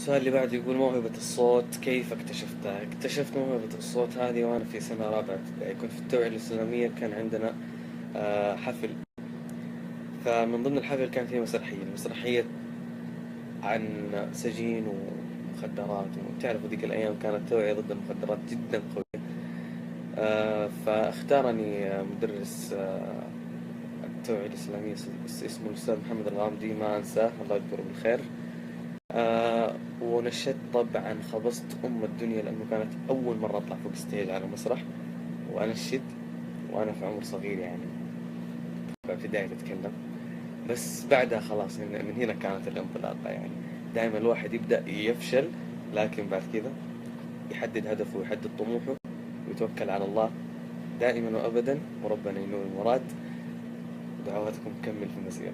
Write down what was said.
السؤال اللي بعده يقول موهبة الصوت كيف اكتشفتها؟ اكتشفت موهبة الصوت هذه وأنا في سنة رابعة ابتدائي، كنت في التوعية الإسلامية، كان عندنا حفل. فمن ضمن الحفل كان فيه مسرحية عن سجين ومخدرات، وتعرفوا ذيك الأيام كانت التوعية ضد المخدرات جدا قوية. فاختارني مدرس التوعية الإسلامية اسمه الأستاذ محمد الغامدي، ما أنساه، الله يذكره بالخير. ونشدت طبعا، خبصت الدنيا لأنه كانت أول مرة أطلع فوق ستيج على المسرح وأنشد، وأنا في عمر صغير يعني، في ابتدائي أتكلم. بس بعدها خلاص، من هنا كانت الانطلاقة يعني. دائما الواحد يبدأ يفشل، لكن بعد كذا يحدد هدفه ويحدد طموحه ويتوكل على الله دائما وأبدا، وربنا ينول المراد. دعواتكم كمل في المسيرة.